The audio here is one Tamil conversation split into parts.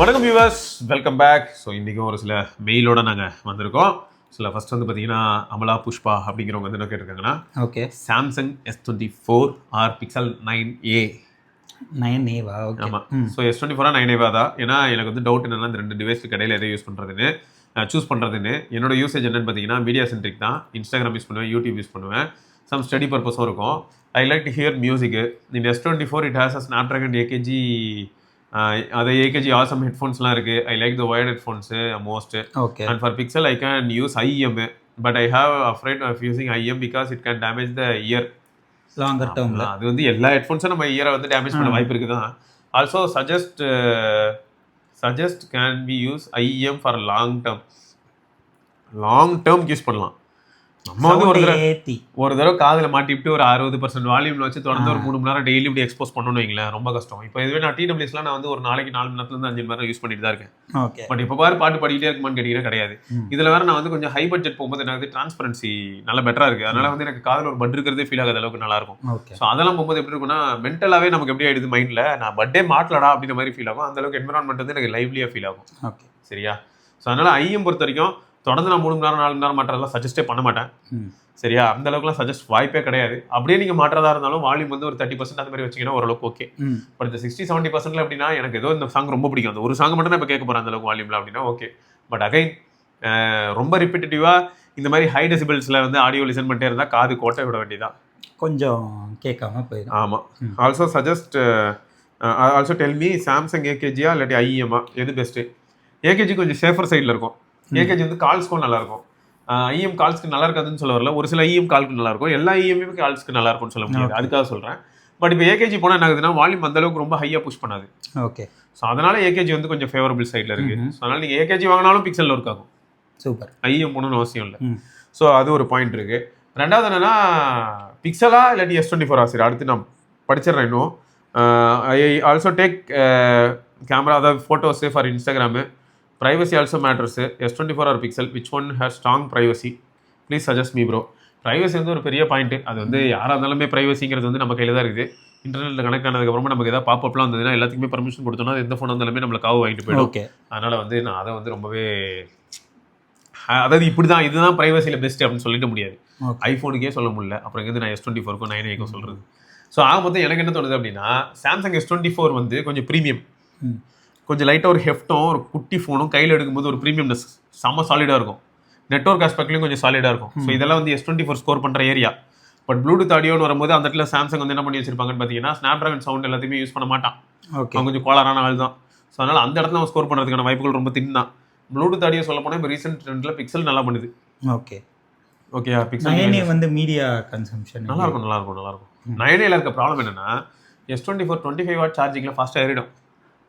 வணக்கம் வியூவர்ஸ், வெல்கம் பேக். ஸோ இன்றைக்கும் ஒரு சில மெயிலோட நாங்கள் வந்திருக்கோம். சில ஃபர்ஸ்ட் வந்து பார்த்தீங்கன்னா அமலா புஷ்பா அப்படிங்கிறவங்க வந்து என்ன கேட்டிருக்காங்கன்னா, okay Samsung S24 or Pixel 9A. 9A okay. ஆமாம். ஸோ S24 9A தான். ஏன்னா எனக்கு வந்து டவுட் என்னென்னா இந்த ரெண்டு டிவைஸ்க்கு இடையில எதை யூஸ் பண்ணுறதுன்னு சூஸ் பண்ணுறதுன்னு. என்னோட யூசேஜ் என்னென்னு பார்த்தீங்கன்னா மீடியா சென்ட்ரிக் தான். இன்ஸ்டாகிராம் யூஸ் பண்ணுவேன், யூடியூப் யூஸ் பண்ணுவேன், சம் ஸ்டடி பர்பஸும் இருக்கும். I like to hear music. இந்த S24 it has a Snapdragon AKG. அது AKG ஆசம் ஹெட்ஃபோன்ஸ்லாம் இருக்குது. I like the wired headphones most. Okay. And for Pixel I can use IEM, but I have afraid of using IEM because it can damage the ear longer டேர்மில். அது வந்து எல்லா ஹெட்ஃபோன்ஸும் நம்ம இயரை வந்து டேமேஜ் பண்ண வாய்ப்பு இருக்குது தான். Also suggest can be use IEM for long term use பண்ணலாம். நம்ம வந்து ஒரு தடவை காதில் மாட்டிவிட்டு ஒரு 60% வால்யூமில் வச்சு தொடர்ந்து ஒரு 3 மணி நேரம் டெய்லி இப்படி எக்ஸ்போஸ் பண்ணணும் வைங்களேன், ரொம்ப கஷ்டம். இப்போ இதுவே நான் TWSலாம் நான் வந்து ஒரு நாளைக்கு 4 மணி நேரத்துலேருந்து 5 மணி நேரம் யூஸ் பண்ணிட்டு தான் இருக்கேன். ஓகே. பட் இப்போ பாட்டு பாடிக்கிட்டே இருக்குமான்னு கேட்டிங்கன்னா கிடையாது. இதில் வேறு நான் வந்து கொஞ்சம் ஹை பட்ஜெட் போகும்போது எனக்கு டிரான்ஸ்பரன்சி நல்லா பெட்டராக இருக்குது. அதனால் வந்து எனக்கு காதில் ஒரு பட் இருக்கிறதே ஃபீல் ஆகாத அளவுக்கு நல்லாயிருக்கும். ஓகே. ஸோ அதெல்லாம் போகும்போது எப்படி இருக்குன்னா மென்டலாகவே நமக்கு எப்படி ஆகிடுது, மைண்டில் நான் பட்டே மாட்டலடா அப்படின்ற மாதிரி ஃபீல் ஆகும். அந்தளவுக்கு என்விரான்மெண்ட் வந்து எனக்கு லைவ்லியாக ஃபீல் ஆகும். ஓகே, சரியா? ஸோ அதனால் IEM பொறுத்த வரைக்கும் தொடர்ந்து நான் 3 மணி நேரம் 4 மணி நேரம் மாற்றதெல்லாம் சஜஸ்டே பண்ண மாட்டேன். சரியா? அந்த அளவுக்குலாம் சஜஸ்ட் வாய்ப்பே கிடையாது. அப்படியே நீங்கள் மாற்றதா இருந்தாலும் வால்யூம் வந்து ஒரு 30% அந்த மாதிரி வச்சிங்கன்னா ஓரளவுக்கு ஓகே. பட் இந்த 60-70% அப்படின்னா எனக்கு ஏதோ இந்த சாங் ரொம்ப பிடிக்கும், அந்த ஒரு சாங் மட்டும் நான் இப்போ கேட்க போகிறேன் அந்த அளவுக்கு வால்யூமில் அப்படின்னா ஓகே. பட் அகைன் ரொம்ப ரிப்பீட்டடிவாக இந்த மாதிரி ஹை டெசிபிள்ஸில் வந்து ஆடியோ லிசன் பண்ணிட்டே இருந்தால் காது கோட்டை விட வேண்டியதான், கொஞ்சம் கேட்காம போயிடும். ஆமாம். ஆல்சோ டெல் மீ சாம்சங் AKGயா இல்லாட்டி IEM எது பெஸ்ட்டு? AKG கொஞ்சம் சேஃபர் சைடில் இருக்கும். AKG வந்து கால்ஸ்க்கும் நல்லாயிருக்கும். IEM கால்ஸ்க்கு நல்லா இருக்காதுன்னு சொல்ல வரல, ஒரு சில IEM கால்க்கு நல்லா இருக்கும், எல்லா IEM கால்ஸ்க்கு நல்லா இருக்கும்னு சொல்ல முடியாது, அதுக்காக சொல்கிறேன். பட் இப்போ AKG போனால் என்ன ஆகுதுன்னா வால்யூம் அந்த அளவுக்கு ரொம்ப ஹையாக புஷ் பண்ணாது. ஓகே. ஸோ அதனால AKG வந்து கொஞ்சம் ஃபேவரபிள் சைடில் இருக்குது. ஸோ அதனால் நீங்கள் AKG வாங்கினாலும் பிக்சலில் ஒர்க் ஆகும். சூப்பர். IEM போகணும்னு அவசியம் இல்லை. ஸோ அது ஒரு பாயிண்ட் இருக்குது. ரெண்டாவது என்னென்னா பிக்சலா இல்லாட்டி S24 சரி அடுத்து நான் படிச்சிடுறேன் இன்னும். ஐ ஆல்சோ டேக் கேமரா, அதாவது photos for Instagram. Privacy also matters. S24 or Pixel, which one has strong privacy? Please suggest me bro. Privacy வந்து ஒரு பெரிய பாயிண்ட். அது வந்து யாராக இருந்தாலுமே ப்ரைவசிங்கிறது வந்து நம்ம கையில் தான் இருக்குது. இன்டர்நெட்டில் கனெக்ட் ஆனதுக்கப்புறமா நமக்கு ஏதாவது பாப்பப்லாம் வந்ததுன்னா எல்லாத்துக்குமே பர்மிஷன் கொடுத்தோம்னா எந்த ஃபோன் இருந்தாலுமே நம்மளை காவு வாங்கிட்டு போயிடும். ஓகே. அதனால் வந்து நான் அதை வந்து ரொம்பவே அதாவது இப்படி தான் இதுதான் ப்ரைவசியில் பெஸ்ட் அப்படின்னு சொல்லிட முடியாது. ஐஃபோனுக்கே சொல்ல முடியல, அப்புறம் எங்கேருந்து நான் S24க்கும் 9Aக்கும் சொல்கிறது. ஸோ ஆக மொத்தம் எனக்கு என்ன தோணுது அப்படின்னா சாம்சங் S24 வந்து கொஞ்சம் ப்ரீமியம், கொஞ்சம் லைட்டாக ஒரு ஹெஃப்ட்டும் ஒரு குட்டி ஃபோனும் கையில் எடுக்கும்போது ஒரு ப்ரீமியம்னஸ் செம்ம சாலிடாக இருக்கும். நெட்வொர்க் ஆஸ்பெக்ட்லையும் கொஞ்சம் சாலிடாக இருக்கும். ஸோ இதெல்லாம் வந்து S24 ஸ்கோர் பண்ணுற ஏரியா. பட் ப்ளூடூத் ஆடியோன்னு வரும்போது அந்த இடத்துல சாம்சங் வந்து என்ன பண்ணி வச்சிருப்பாங்கன்னு பார்த்தீங்கன்னா ஸ்னாப்ட்ராகன் சவுண்ட் எல்லாத்தையுமே யூஸ் பண்ண மாட்டான். அவன் கொஞ்சம் கோளாறான ஆள் தான். ஸோ அதனால் அந்த இடத்துல அவன் ஸ்கோர் பண்ணுறதுக்கான வாய்ப்புகள் ரொம்ப தின் தான். ப்ளூடூத் ஆடியோ சொல்ல போனால் இப்போ ரீசெண்ட் ட்ரெண்டில் பிக்சல் நல்லா பண்ணுது. ஓகே. ஓகே. பிக்சல் 9A வந்து மீடியா கன்சம்ஷன் நல்லாயிருக்கும். 9Aல இருக்க ப்ராப்ளம் என்னென்னா S24 25 வாட் சார்ஜிங்கில் ஃபாஸ்ட்டாக ஏறிடும்.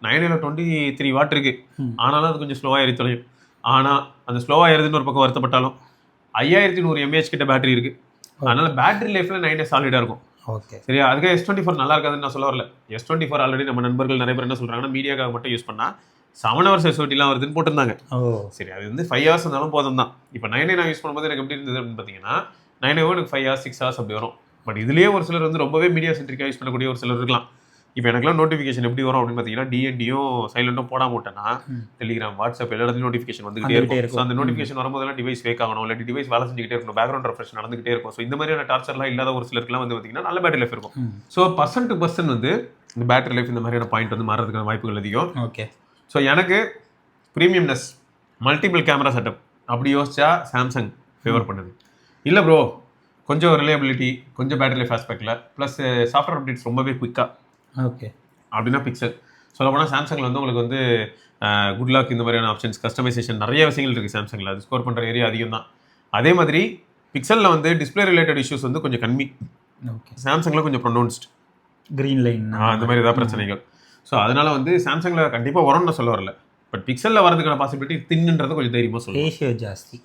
9Aல 23 வாட் இருக்குது, ஆனாலும் அது கொஞ்சம் ஸ்லோவாக ஏறி தொலையும். ஆனால் அந்த ஸ்லோவாக ஏறுதுன்னு ஒரு பக்கம் வருத்தப்பட்டாலும் 5100 mAh கிட்ட பேட்டரி இருக்குது. அதனால் பேட்டரி லைஃப்பில் 9A சாலிடாக இருக்கும். ஓகே. சரியா? அதுக்கு S24 நல்லா இருக்காதுன்னு நான் சொல்ல வரல. S24 ஆல்ரெடி நம்ம நண்பர்கள் நிறைய பேர் என்ன சொல்கிறாங்கன்னா மீடியாக்காக மட்டும் யூஸ் பண்ணால் 7 hours SOTலாம் வருதுன்னு போட்டிருந்தாங்க. சரி, அது வந்து 5 hours இருந்தாலும் போதும் தான். இப்போ 9A நான் யூஸ் பண்ணும்போது எனக்கு எப்படி இருந்தது அப்படின்னு பார்த்தீங்கன்னா 9A எனக்கு 5 hours 6 hours அப்படி வரும். பட் இதுலேயே ஒரு சிலர் வந்து ரொம்பவே மீடியா சென்ட்ரிக்காக யூஸ் பண்ணக்கூடிய ஒரு சிலர் இருக்கலாம். இப்போ எனக்குலாம் நோட்டிஃபிகேஷன் எப்படி வரும் அப்படின்னு பார்த்தீங்கன்னா DNDயும் சைலண்ட்டும் போடாம விட்டேன்னா டெலிகிராம், வாட்ஸ்அப் எல்லா இடத்துலையும் நோட்டிஃபிகேஷன் வந்துகிட்டே இருக்கும். ஸோ அந்த நோட்டிஃபிகேஷன் வரும்போதெல்லாம் டிவைஸ் வேக் ஆகணும், இல்லாட்டி டிவைஸ் வேலை செஞ்சுக்கிட்டே இருக்கணும், பேக்ரவுண்ட் ரெஃப்ரெஷ் நடந்துகிட்டே இருக்கும். ஸோ இந்த மாதிரியான டார்ச்சர்லாம் இல்லாத ஒரு சிலருக்குலாம் வந்து பார்த்தீங்கன்னா நல்ல பேட்டரி லைஃப் இருக்கும். ஸோ பர்சன் டு பர்சன் வந்து இந்த பேட்டரி லைஃப் இந்த மாதிரியான பாயிண்ட் வந்து மாறதுக்கான வாய்ப்புகள் அதிகம். ஓகே. ஸோ எனக்கு ப்ரீமியம்னஸ், மல்டிபிள் கேமரா செட்டப் அப்படி யோசிச்சா சாம்சங் ஃபேவர் பண்ணுது. இல்லை ப்ரோ கொஞ்சம் ரிலையபிலிட்டி, கொஞ்சம் பேட்டரி லைஃப் ஆஸ்பெக்டில் ப்ளஸ் சாஃப்ட்வேர் அப்டேட்ஸ் ரொம்பவே குயிக்காக ஓகே அப்படின்னா பிக்சல். சொல்லப்போனால் சாம்சங்கில் வந்து உங்களுக்கு வந்து குட் லாக் இந்த மாதிரியான ஆப்ஷன்ஸ், கஸ்டமைசேஷன் நிறைய விஷயங்கள் இருக்குது சாம்சங்கில். அது ஸ்கோர் பண்ணுற ஏரியா அதிகம் தான். அதே மாதிரி பிக்சலில் வந்து டிஸ்பிளே ரிலேட்டட் இஷ்யூஸ் வந்து கொஞ்சம் கம்மி. ஓகே. சாம்சங்கில் கொஞ்சம் ப்ரொனவுன்ஸ்ட் க்ரீன் லைன் அந்த மாதிரி ஏதாவது பிரச்சனைகள். ஸோ அதனால் வந்து சாம்சங்கில் கண்டிப்பாக வரும்னு நான் சொல்ல வரல. பட் பிக்சலில் வரதுக்கான பாசிபிலிட்டி தின்னுன்றதை கொஞ்சம் தைரியமாக சொல்லுங்கள். ரேஷியோ ஜாஸ்தி.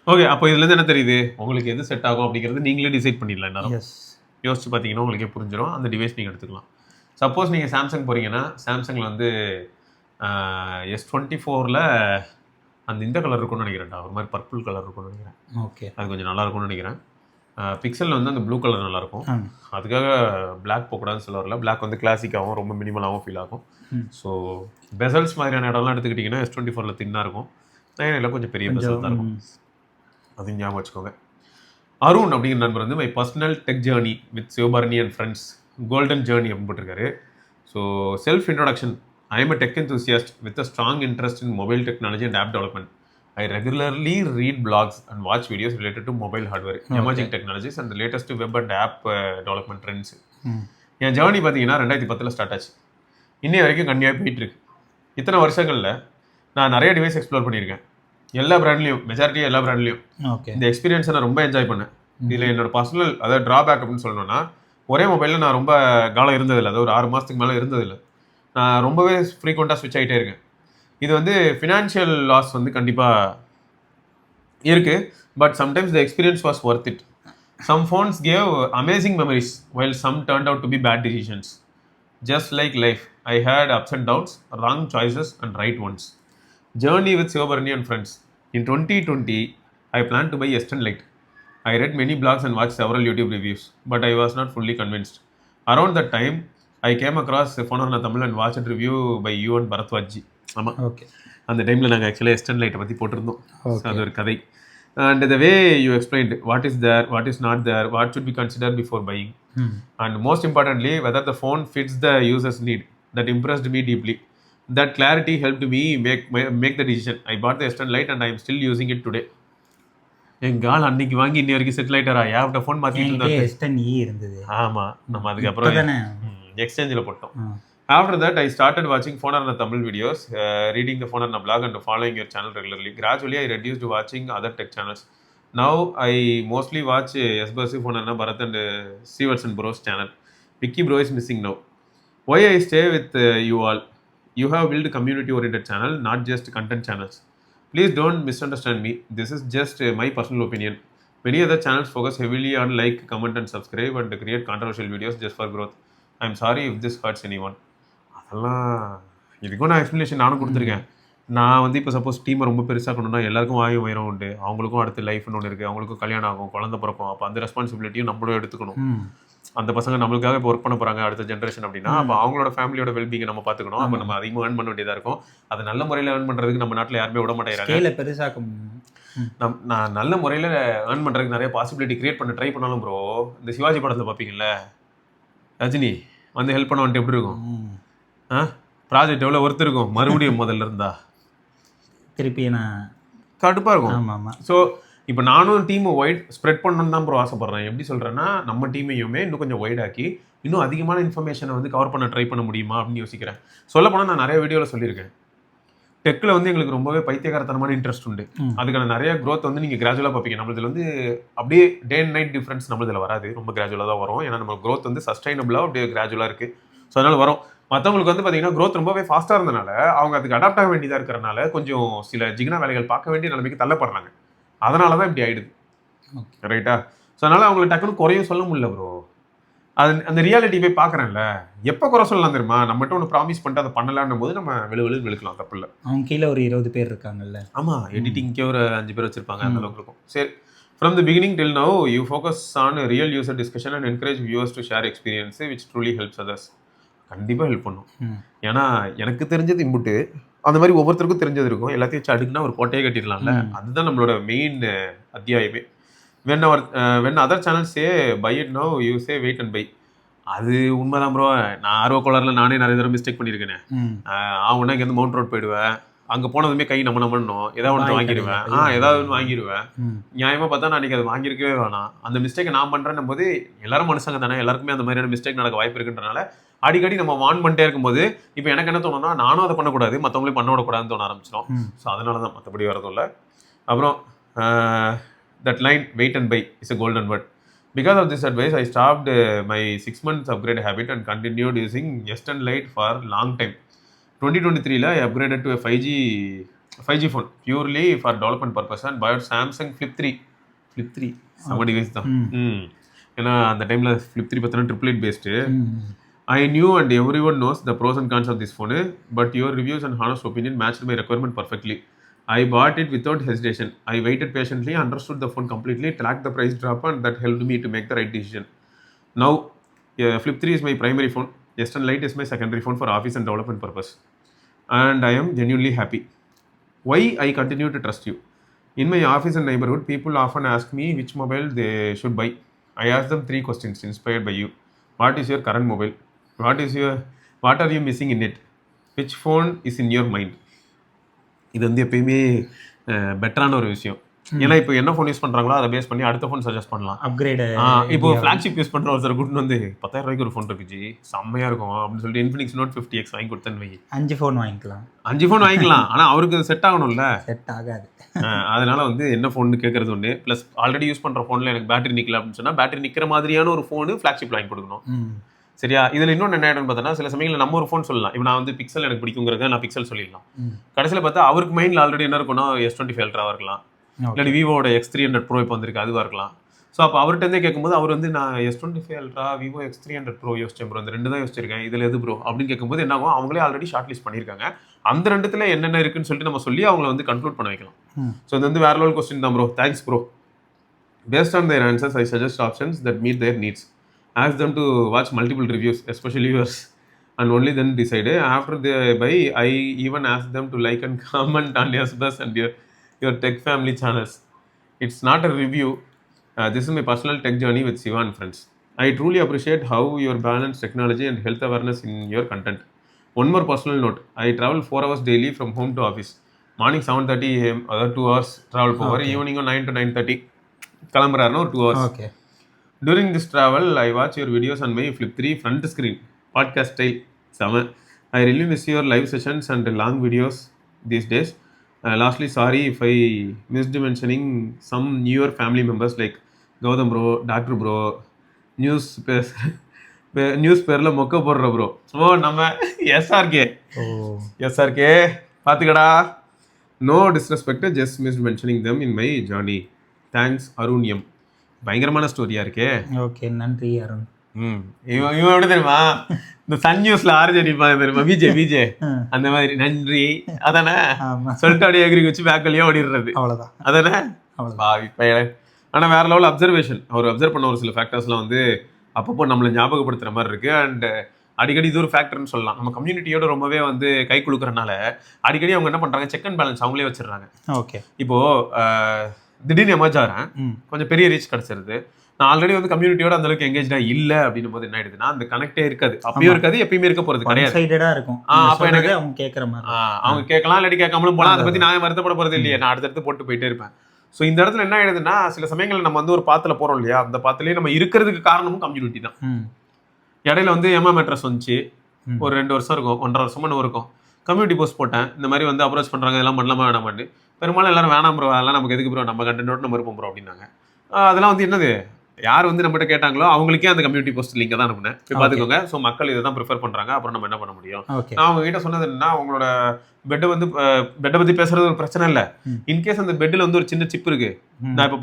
ஓகே. அப்போ இதுலேருந்து என்ன தெரியுது, உங்களுக்கு எது செட் ஆகும் அப்படிங்கிறது நீங்களே டிசைட் பண்ணிடலாம். என்ன யோசிச்சு பார்த்தீங்கன்னா உங்களுக்கே புரிஞ்சிடும். அந்த டிவைஸ் நீங்கள் எடுத்துக்கலாம். சப்போஸ் நீங்கள் சாம்சங் போகிறீங்கன்னா சாம்சங்கில் வந்து S24ல் அந்த இந்த கலர் இருக்கும்னு நினைக்கிறேன்டா, ஒரு மாதிரி பர்பிள் கலர் இருக்கும்னு நினைக்கிறேன். ஓகே. அது கொஞ்சம் நல்லா இருக்கும்னு நினைக்கிறேன். பிக்சலில் வந்து அந்த ப்ளூ கலர் நல்லாயிருக்கும். ஆ. அதுக்காக பிளாக் போகக்கூடாதுன்னு சொல்ல வரல. பிளாக் வந்து கிளாசிக்காகவும் ரொம்ப மினிமலாகவும் ஃபீல் ஆகும். ம். ஸோ பெசல்ஸ் மாதிரியான இடம்லாம் எடுத்துக்கிட்டிங்கன்னா S24 தின்னாக இருக்கும். 9 கொஞ்சம் பெரிய பெசல் தான் இருக்கும். அது ஞாபகம் வச்சுக்கோங்க. அருண் அப்படிங்கிற நண்பர் வந்து my personal tech journey with Sivabarani and friends golden journey அப்படின்னு போட்டிருக்காரு. So self introduction. I am a tech enthusiast with a strong interest in mobile technology and app development. I regularly read blogs and watch videos related to mobile hardware, emerging technologies and the latest web and app development trends. N journey பார்த்தீங்கன்னா 2010 ஸ்டார்ட் ஆச்சு. இன்னைய வரைக்கும் கண்டிப்பாக போயிட்டு இருக்கு. இத்தனை வருஷங்களில் நான் நிறைய டிவைஸ் எக்ஸ்ப்ளோர் பண்ணியிருக்கேன். எல்லா பிராண்ட்லையும், மெஜாரிட்டியாக எல்லா பிராண்ட்லையும். ஓகே. இந்த எக்ஸ்பீரியன்ஸை நான் ரொம்ப என்ஜாய் பண்ணேன். இதில் என்னோட பர்சனல் அதாவது ட்ராபேக் அப்படின்னு சொல்லணும்னா, ஒரே மொபைலில் நான் ரொம்ப காலம் இருந்ததில்லை. அதாவது ஒரு 6 மாதத்துக்கு மேலே இருந்ததில்லை. நான் ரொம்பவே ஃப்ரீக்வெண்ட்டாக ஸ்விட்ச் ஆகிட்டே இருக்கேன். இது வந்து ஃபினான்ஷியல் லாஸ் வந்து கண்டிப்பாக இருக்குது. But sometimes the experience was worth it. Some phones gave amazing memories while some turned out to be bad decisions. Just like life, I hate ups and downs, wrong choices and right ones. Journey with Sivabarani and friends. In 2020, I planned to buy S10 Lite. I read many blogs and watched several YouTube reviews, but I was not fully convinced. Around that time, I came across Phonarna Tamil and watched a review by you and Bharatwajji. ஆமா. ஓகே. அந்த டைமில் நாங்கள் ஆக்சுவலாக S10 Lite பற்றி போட்டிருந்தோம். அது ஒரு கதை. And the way you explained what is there, what is not there, what should be considered before buying. And most importantly, whether the phone fits the user's need. That impressed me deeply. That clarity helped me make the decision. I bought the S10 Lite and I am still using it today. எங்க ஆள் அன்னைக்கு வாங்கி இன்னி வரைக்கும் செட்டில் ஆயிட்டாரா? ஏகப்பட்ட ஃபோன் மாற்றிட்டு இருந்தாரு. S10e இருந்தது. ஆமாம், நம்ம அதுக்கப்புறம் எக்ஸ்சேஞ்சில் போட்டோம். After that, I started watching Phonarna Tamil videos, reading the Phonarna blog and following your channel regularly. Gradually, I reduced watching other tech channels. Now, I mostly watch S-Basi, Phonarna, Bharat and Stewartson Bros channel. Vicky Bro is missing now. Why I stay with you all? You have built a community-oriented channel, not just content channels. Please don't misunderstand me. This is just my personal opinion. Many other channels focus heavily on like, comment and subscribe and create controversial videos just for growth. I'm sorry if this hurts anyone. அதெல்லாம் இதுக்கும் நான் எக்ஸ்ப்ளனேஷன் நானும் கொடுத்துருக்கேன். நான் வந்து இப்போ சப்போஸ் டீமை ரொம்ப பெருசாக கொண்டுனா எல்லாருக்கும் வாயு உயரம் உண்டு. அவங்களுக்கும் அடுத்து லைஃப்னு ஒன்று இருக்குது. அவங்களுக்கும் கல்யாணம் ஆகும், குழந்தை பிறக்கும். அப்போ அந்த ரெஸ்பான்சிபிலிட்டியும் நம்மளும் எடுத்துக்கணும். அந்த பசங்க நம்மளுக்காக இப்போ ஒர்க் பண்ண போகிறாங்க அடுத்த ஜென்ரேஷன் அப்படின்னா, அப்போ அவங்களோட ஃபேமிலியோட வெல்பீங்கை நம்ம பார்த்துக்கணும். அப்போ நம்ம அதிகமாக ஏர்ன் பண்ண வேண்டியதாக இருக்கும். அது நல்ல முறையில் ஏர்ன் பண்ணுறதுக்கு நம்ம நாட்டில் யாருமே விட மாட்டேங்கிறாங்க. பெருசாக நான் நல்ல முறையில் ஏர்ன் பண்ணுறதுக்கு நிறைய பாசிபிலிட்டி கிரியேட் பண்ண ட்ரை பண்ணாலும் ப்ரோ, இந்த சிவாஜி படத்தில் பார்ப்பீங்கள்ல, ரஜினி வந்து ஹெல்ப் பண்ண வந்துட்டு எப்படி இருக்கும்? ப்ராஜெக்ட் எவ்வளோ ஒர்த்து இருக்கும் மறுபடியும் முதல்ல இருந்தா திருப்பி நான் கடுப்பாக இருக்கும். ஆமாம் ஆமாம். ஸோ இப்போ நானும் டீமை ஒய்ட் ஸ்ப்ரெட் பண்ணணும்னு தான் ப்ரோ ஆசைப்பட்றேன். எப்படி சொல்கிறேன்னா, நம்ம டீமையுமே இன்னும் கொஞ்சம் ஒய்டாக்கி இன்னும் அதிகமான இன்ஃபர்மேஷனை வந்து கவர் பண்ண ட்ரை பண்ண முடியுமா அப்படின்னு யோசிக்கிறேன். சொல்லப்போனால் நான் நிறைய வீடியோவில் சொல்லியிருக்கேன், டெக்கில் வந்து எங்களுக்கு ரொம்பவே பைத்தியகாரத்தனமான இன்ட்ரெஸ்ட் உண்டு. அதுக்கான நிறைய க்ரோத் வந்து நீங்கள் கிராஜுவலாக பார்ப்பீங்க. நம்மளதில் வந்து அப்படியே டே அண்ட் நைட் டிஃப்ரென்ஸ் நம்மளதில் வராது, ரொம்ப கிராஜுவலாக தான் வரும். ஏன்னா நம்ம க்ரோத் வந்து சஸ்டைனபிளாக அப்படியே கிராஜுவலாக இருக்குது. ஸோ அதனால் வரும். மற்றவங்களுக்கு வந்து பார்த்தீங்கன்னா க்ரோத் ரொம்பவே ஃபாஸ்ட்டாக இருந்தனால அவங்க அதுக்கு அடாப்ட் ஆக வேண்டியதாக இருக்கிறனால கொஞ்சம் சில ஜிக்னா வேலைகள் பார்க்க வேண்டிய நிலைமைக்கு தள்ளப்படுறாங்க. அதனால தான் இப்படி ஆகிடுது. ரைட்டா? ஸோ அதனால் அவங்களுக்கு டக்குன்னு குறையும் சொல்ல முடியல ப்ரோ. அது அந்த ரியாலிட்டி போய் பார்க்குறேன்ல, எப்போ குறை சொல்லலாம் தெரியுமா? நம்மகிட்ட ஒன்று ப்ராமிஸ் பண்ணிட்டு அதை பண்ணலான்னும் போது நம்ம வெளுக்கலாம், தப்பு இல்லை. அவங்க கீழே ஒரு 20 பேர் இருக்காங்கல்ல. ஆமாம், எடிட்டிங்கே ஒரு 5 பேர் வச்சுருப்பாங்க, அந்த அளவுக்கு இருக்கும். சரி, from the beginning till now you focus on real user discussion and encourage viewers to share experience which truly helps others. கண்டிப்பாக ஹெல்ப் பண்ணும். ஏன்னா எனக்கு தெரிஞ்சது இம்புட்டு, அந்த மாதிரி ஒவ்வொருத்தருக்கும் தெரிஞ்சது இருக்கும். எல்லாத்தையும் வச்சு அடுக்குன்னா ஒரு கோட்டையை கட்டிடலாம்ல. அதுதான் நம்மளோட main அத்தியாயமே. when other channels say buy it now, you say wait and buy. அது உண்மைதான் ப்ரோ. நான் ஆர்வ கோளாறில் நானே நிறைய தடவை மிஸ்டேக் பண்ணியிருக்கேனே. அவனா இங்கேருந்து மவுண்ட் ரோட் போயிடுவேன். அங்கே போனதுமே கை நம்ம பண்ணணும், ஏதாவது ஒன்று வாங்கிடுவேன். ஏதாவது ஒன்று வாங்கிடுவேன். நியாயமாக பார்த்தா நான் அன்றைக்கி அதை வாங்கியிருக்கவே வேணாம். அந்த மிஸ்டேக்கை நான் பண்ணுறேன் போது எல்லாரும் மனுஷங்க தானே, எல்லாருக்குமே அந்த மாதிரியான மிஸ்டேக் நடக்க வாய்ப்பு இருக்குன்றனால அடிக்கடி நம்ம வான் பண்ணிட்டே இருக்கும்போது இப்போ எனக்கு என்ன தோணுன்னா, நானும் அதை பண்ணக்கூடாது, மற்றவங்களையும் பண்ண விடக்கூடாதுன்னு தோண ஆரம்பிச்சிடும். ஸோ அதனால தான், மற்றபடி வரதும் இல்லை. அப்புறம் that line wait and buy is a golden word. Because of this advice, I stopped my 6 months upgrade habit and continued using S10 Lite for long time. 2023 I upgraded to a 5G phone purely for development purpose and bought Samsung Flip 3 some device தான். ஏன்னா அந்த டைமில் Flip 3 பார்த்தோன்னா 888 based. I knew and everyone knows the pros and cons of this phone, but your reviews and honest opinion matched my requirement perfectly. I bought it without hesitation. I waited patiently, understood the phone completely, tracked the price drop, and that helped me to make the right decision. Now, Flip 3 is my primary phone. S10 Lite is my secondary phone for office and development purpose. And I am genuinely happy. Why I continue to trust you? In my office and neighborhood, people often ask me which mobile they should buy. I ask them 3 questions inspired by you. What is your current mobile? What are you missing in it? Which phone is in your mind? இது வந்து எப்பயுமே பெட்டரான ஒரு விஷயம். ஏன்னா இப்போ என்ன ஃபோன் யூஸ் பண்ணுறாங்களோ அதை பேஸ் பண்ணி அடுத்த ஃபோன் சஜஸ்ட் பண்ணலாம். அப்கிரேட் இப்போ ஃப்ளாக்ஷிப் யூஸ் பண்ணுற ஒருத்தர் கூட்டு வந்து 10,000 ரூபாய்க்கு ஒரு ஃபோன் இருக்குச்சு செம்மையாக இருக்கும் அப்படின்னு சொல்லிட்டு இன்ஃபினிக்ஸ் நோட் 50X வாங்கி கொடுத்தேன்னு வை. 5 ஃபோன் வாங்கிக்கலாம். 5 ஃபோன் வாங்கிக்கலாம், ஆனால் அவருக்கு செட் ஆகணும்ல. செட் ஆகாது. அதனால வந்து என்ன ஃபோன் கேட்கறது ஒன்று, ப்ளஸ் ஆல்ரெடி யூஸ் பண்ணுற ஃபோனில் எனக்கு பேட்டரி நிற்கல அப்படின்னு சொன்னால் பேட்டரி நிற்கிற மாதிரியான ஒரு ஃபோனு ஃப்ளாக்ஷிப் வாங்கி கொடுக்கணும். சரியா? இதில் இன்னொன்று என்ன ஆகிடும்னு பார்த்தோன்னா, சில சமயங்களில் நம்ம ஒரு ஃபோன் சொல்லலாம். இப்போ நான் வந்து பிக்சல் எனக்கு பிடிக்குங்கிறத நான் பிக்சல் சொல்லிடலாம். கடைசியில் பார்த்தா அவருக்கு மைண்டில் ஆல்ரெடி என்ன இருக்குன்னா S25 அல்ட்ராவாக இருக்கலாம், இல்லாட்டி விவோட X300 ப்ரோ இப்போ வந்திருக்கு அதுவாக இருக்கலாம். ஸோ அப்போ அவர்கிட்டருந்தே கேட்கும்போது அவர் வந்து நான் S25 ultra, Vivo X300 bro யோசிச்சேன் ப்ரோ, அந்த 2 தான் யோசிச்சிருக்கேன், இதில் எது ப்ரோ அப்படின்னு கேட்கும்போது என்ன ஆகும், அவங்களே ஆல்ரெடி ஷார்ட் லிஸ்ட் பண்ணியிருக்காங்க. அந்த 2த்துல என்னென்ன இருக்குன்னு சொல்லிட்டு நம்ம சொல்லி அவங்கள வந்து கன்க்ளூட் பண்ண வைக்கலாம். ஸோ இது வந்து வேற லெவல் கொஸ்டின் தான் bro. Thanks bro. Based on their answers I suggest options that meet their needs. Ask them to watch multiple reviews, especially yours, and only then decide. After they buy, I even ask them to like and comment on YesBus and your tech family channels. It's not a review. This is my personal tech journey with Siva and friends. I truly appreciate how you balance technology and health awareness in your content. One more personal note. I travel 4 hours daily from home to office. Morning 7:30 a.m. other 2 hours travel power. Evening 9 to 9:30 kilometer or 2 hours. Okay. During this travel, I watch your videos on my Flip 3 front screen, podcast style. Summer. I really miss your live sessions and long videos these days. Lastly, sorry if I missed mentioning some newer family members like Gautam bro, Dr. bro, news பேரில் மொக்க போடுற ப்ரோ. ஓ நம்ம எஸ்ஆர்கே பார்த்துக்கடா. No disrespect, just miss mentioning them in my journey. Thanks அருண்யம். பயங்கரமான ஸ்டோரியா இருக்கே. ஓகே, நன்றி அருண். இவன் எப்படி தெரியுமா, இந்த சன் நியூஸ்ல ஆர்ஜனிப்பாங்க தெரியுமா, விஜய் அந்த மாதிரி நன்றி அதானே சொல்லிட்டு அப்படியே எகிரி வச்சு பேக்கல்லையே ஓடிடுறது, அவ்வளோதான் அதானே. ஆனால் வேற லெவல் அப்சர்வேஷன். அவர் அப்சர்வ் பண்ண ஒரு சில ஃபேக்டர்ஸ்லாம் வந்து அப்பப்போ நம்மளை ஞாபகப்படுத்துற மாதிரி இருக்கு. அண்ட் அடிக்கடி இது ஒரு ஃபேக்டர்னு சொல்லலாம். நம்ம கம்யூனிட்டியோட ரொம்பவே வந்து கை கொடுக்குறனால அடிக்கடி அவங்க என்ன பண்றாங்க, செக் அண்ட் பேலன்ஸ் அவங்களே வச்சிடுறாங்க. ஓகே, இப்போ திடீர்னு எமர்ஜ் ஆகிறேன், கொஞ்சம் பெரிய ரீச் கிடைச்சிருது. நான் ஆல்ரெடி வந்து கம்யூனிட்டியோட அந்த அளவுக்கு எங்கேஜா இல்ல அப்படின்னும் போது என்ன ஆயிடுதுன்னா, அந்த கனெக்டே இருக்காது. அப்பயும் இருக்காது, எப்பயுமே இருக்க போறது கிடையாது. அப்ப எனக்கு அவங்க கேட்கற மாதிரி அவங்க கேட்கலாம், இல்லாட்டி கேட்காமலும் போலாம். அதை பத்தி நான் வருத்தப்பட போறது இல்லையே, நான் அடுத்தடுத்து போட்டு போயிட்டே இருப்பேன். ஸோ இந்த இடத்துல என்ன ஆயிடுதுன்னா, சில சமயங்கள்ல நம்ம வந்து ஒரு பாத்துல போறோம் இல்லையா, அந்த பாத்துலயே நம்ம இருக்கிறதுக்கு காரணமும் கம்யூனிட்டி தான். இடையில வந்து எம்மா மேட்ரஸ் வந்துச்சு, ஒரு 2 வருஷம் இருக்கும், 1.5 வருஷமா இருக்கும். கம்யூனிட்டி போஸ்ட் போட்டேன், இந்த மாதிரி வந்து அப்ரோச் பண்றாங்க, இதெல்லாம் பண்ணலாமா வேணாமான்னு. பெரும்பாலும் எல்லாரும் வேணாம் ப்ரோ, அதெல்லாம் நமக்கு எதுக்கு ப்ரோ, நம்ம கண்டென்ட்டோட நம்ம இருப்போம் ப்ரோ அப்படின்னாங்க. அதெல்லாம் வந்து என்னது, யார் வந்து நம்மகிட்ட கேட்டாங்களோ அவங்களுக்கே அந்த கம்யூனிட்டி போஸ்ட் லிங்க் தான் அனுப்புனேன், போய் பார்த்துக்கோங்க. ஸோ மக்கள் இதை தான் ப்ரிஃபர் பண்றாங்க, அப்புறம் நம்ம என்ன பண்ண முடியும். நான் அவங்க கிட்ட சொன்னது என்னன்னா, அவங்களோட பெட்டை பத்தி பேசுறது ஒரு பிரச்சனை இல்லை. இன்கேஸ் அந்த பெட்டில் வந்து ஒரு சின்ன சிப் இருக்கு, நான் இப்போ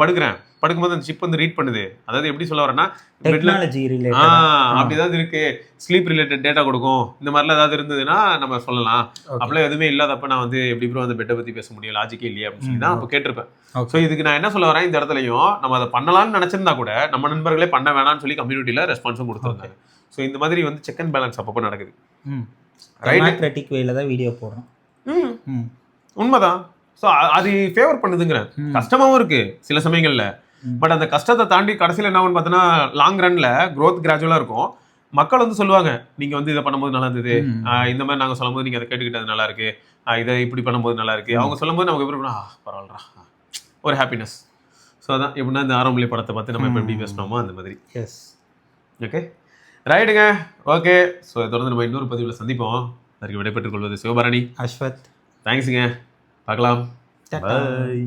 படுக்கும்போது அந்த சிப் வந்து ரீட் பண்ணுது. அதாவது எப்படி சொல்ல வரேன்னா, அப்படிதான் இருக்கு, ஸ்லீப் ரிலேட்டட் டேட்டா கொடுக்கும், இந்த மாதிரிலாம் ஏதாவது இருந்ததுன்னா நம்ம சொல்லலாம். அப்படிலாம் எதுவுமே இல்லாதப்ப நான் வந்து எப்படி ப்ரோ அந்த பெட்டை பத்தி பேச முடியும், லாஜிக்கே இல்லையா அப்படின்னு சொல்லி தான் அப்போ கேட்டிருப்பேன். ஸோ இதுக்கு நான் என்ன சொல்ல வரேன், இந்த இடத்துலையும் நம்ம அதை பண்ணலாம்னு நினைச்சிருந்தா கூட நம்ம நண்பர்களே பண்ண வேணாம்னு சொல்லி கம்யூனிட்டியில ரெஸ்பான்ஸும் கொடுத்துருந்தாங்க. ஸோ இந்த மாதிரி வந்து செக் அண்ட் பேலன்ஸ் அப்பப்போ நடக்குது. டெமோக்ராட்டிக் வேல தான் வீடியோ போடுறோம். உண்மைதான். ஸோ அது ஃபேவர் பண்ணுதுங்கிறேன். கஷ்டமாவும் இருக்கு சில சமயங்கள்ல. பட் அந்த கஷ்டத்தை தாண்டி கடைசியில் என்ன ஆகும்னு பார்த்தோன்னா, லாங் ரன்ல க்ரோத் கிராஜுவலா இருக்கும். மக்கள் வந்து சொல்லுவாங்க, நீங்க வந்து இதை பண்ணும்போது நல்லா இருந்தது, இந்த மாதிரி நாங்கள் சொல்லும்போது நீங்க அதை கேட்டுக்கிட்டது நல்லா இருக்கு, இதை இப்படி பண்ணும்போது நல்லா இருக்கு. அவங்க சொல்லும்போது நமக்கு எப்படி பரவாயில்லடா, ஒரு ஹாப்பினஸ். ஸோ அதான் எப்படின்னா, இந்த ஆரம்பி படத்தை பார்த்து நம்ம எப்படி பேசணுமோ அந்த மாதிரி. எஸ், ஓகே, ரைட்டுங்க. ஓகே, ஸோ தொடர்ந்து நம்ம இன்னொரு பதிவில் சந்திப்போம். அதற்கு விடைபெற்றுக் கொள்வது சிவபரணி, அஸ்வத். தேங்க்ஸுங்க, பார்க்கலாம். பாய்.